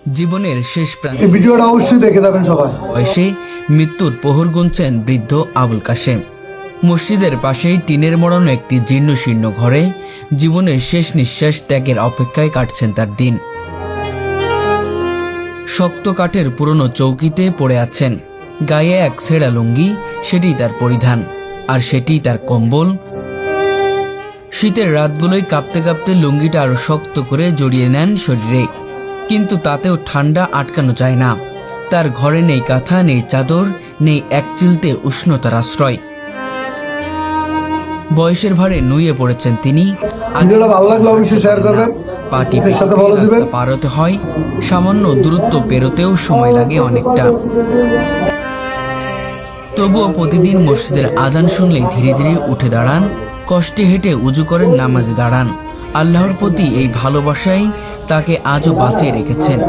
জীবনের শেষ প্রান্তে ভিডিওটা অবশ্যই দেখে যাবেন সবাই। বয়সে মৃত্যুর প্রহর গুনছেন বৃদ্ধ আবুল কাশেম। মসজিদের পাশেই টিনের মোড়ানো একটি জীর্ণ শীর্ণ ঘরে জীবনের শেষ নিঃশ্বাস ত্যাগের অপেক্ষায় কাটছেন তার দিন। শক্ত কাঠের পুরনো চৌকিতে পড়ে আছেন, গায়ে এক ছেঁড়া লুঙ্গি, সেটি তার পরিধান, আর সেটি তার কম্বল। শীতের রাতগুলোয় কাঁপতে কাঁপতে লুঙ্গিটা আরো শক্ত করে জড়িয়ে নেন শরীরে, কিন্তু তাতেও ঠান্ডা আটকানো যায় না। তার ঘরে নেই কাঁথা, নেই চাদর, নেই এক চিলতে উষ্ণতার আশ্রয়। বয়সের ভারে নুয়ে পড়েছেন তিনি। ভিডিওটা ভালো লাগলে অবশ্যই শেয়ার করবেন, পাটি এর সাথে ভালো দিবেন। পার হতে হয়, সামান্য দূরত্ব পেরোতেও সময় লাগে অনেকটা। তবুও প্রতিদিন মসজিদের আজান শুনলেই ধীরে ধীরে উঠে দাঁড়ান, কষ্টে হেঁটে উজু করেন, নামাজে দাঁড়ান। আল্লাহর প্রতি এই ভালোবাসাই তাকে আজও বাঁচিয়ে রেখেছেন।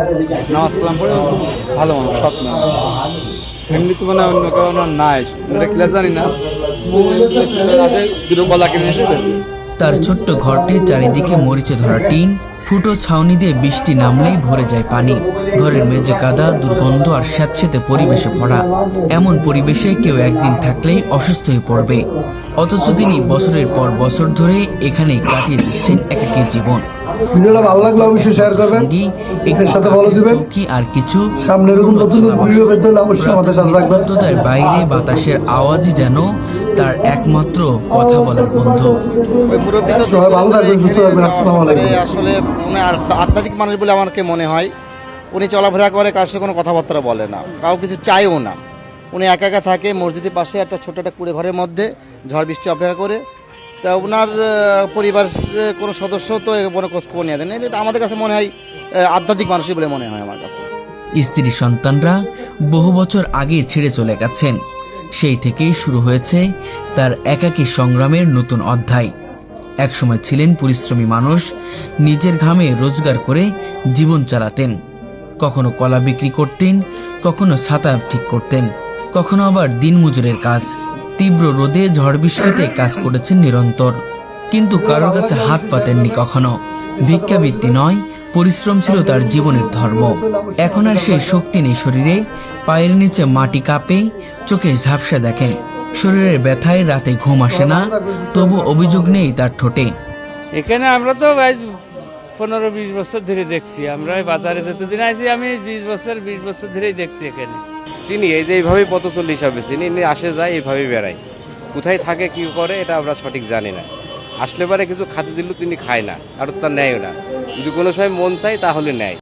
নামাজ কালাম পড়ে খুব ভালো মানুষ, সৎ মানুষ। এমনি তো মানে অন্য কেউ আমার নাই, এটা ক্লাস জানি না, দুটো কলা কিনে এসে গেছে। তার ছোট্ট ঘরটির চারিদিকে মরিচে ধরা টিন, ফুটো ছাউনি দিয়ে বৃষ্টি নামলেই ভরে যায় পানি। ঘরের মেঝে কাদা, দুর্গন্ধ আর স্যাঁতসেঁতে পরিবেশে ভরা। এমন পরিবেশে কেউ একদিন থাকলেই অসুস্থ হয়ে পড়বে, অথচ তিনি বছরের পর বছর ধরে এখানেই কাটিয়ে দিচ্ছেন একাকী জীবন। ভিডিওটা ভালো লাগলে অবশ্যই শেয়ার করবেন, এর সাথে ভালো দিবেন। চৌকি আর কিছু সামনে এরকম নতুন ভিডিও পেতে হলে অবশ্যই আমাদের সাথে থাকবেন। নিস্তব্ধতার বাইরে বাতাসের আওয়াজই যেন তার একমাত্র কথা বলার বন্ধু। ওই মুরব্বী তো সবাই ভালো থাকবেন, সুস্থ থাকবেন। আসসালামু আলাইকুম। আসলে উনি আধ্যাত্মিক মানুষ বলে আমাকে মনে হয়। উনি চলাফেরা করে, কার সাথে কোনো কথাবার্তা বলে না, কাউ কিছু চাইও না। উনি একা একা থাকে মসজিদের পাশে একটা ছোট একটা কুড়ে ঘরের মধ্যে, ঝড় বৃষ্টি অপেক্ষা করে। তা ওনার পরিবার কোনো সদস্য তো কোনো খোঁজখবর নিয়ে দেন, এটা আমাদের কাছে মনে হয় আধ্যাত্মিক মানুষই বলে মনে হয় আমার কাছে। স্ত্রী সন্তানরা বহু বছর আগে ছেড়ে চলে গেছেন। সেই থেকেই শুরু হয়েছে তার একাকী সংগ্রামের নতুন অধ্যায়। একসময় ছিলেন পরিশ্রমী মানুষ, নিজের ঘামে রোজগার করে জীবন চালাতেন। কখনো কলা বিক্রি করতেন, কখনো ছাতা ঠিক করতেন, কখনো আবার দিনমজুরের কাজ। তীব্র রোদে ঝড় বৃষ্টিতে কাজ করেছেন নিরন্তর, কিন্তু কারোর কাছে হাত পাতেননি কখনো। ভিক্ষাবৃত্তি নয়, পরিশ্রম ছিল তার জীবনের ধর্ম। এখন আর সেই শক্তি নেই শরীরে, পায়ের নিচে মাটি কাঁপে, চোখে ঝাপসা দেখেন। শরীরের ব্যথায় রাতে ঘুম আসে না, তবু অভিযোগ নেই তার ঠোঁটে। এখানে আমরা তো 15-20 বছর ধরে দেখছি। আমরা এই বাজারে যতদিন আছি, আমি 20 বছর ধরেই দেখছি এখানে। চিনি, এই যে এইভাবেই পথ চল্লি হিসাবে চিনি, আসে যায় এইভাবেই বেড়ায়। কোথায় থাকে কি করে এটা আমরা সঠিক জানি না। আসলে পারে কিছু খাতে দিলেও তিনি খায় না, আর তার নেয়ও না। যদি কোনো সময় মন চায় তাহলে নেয়।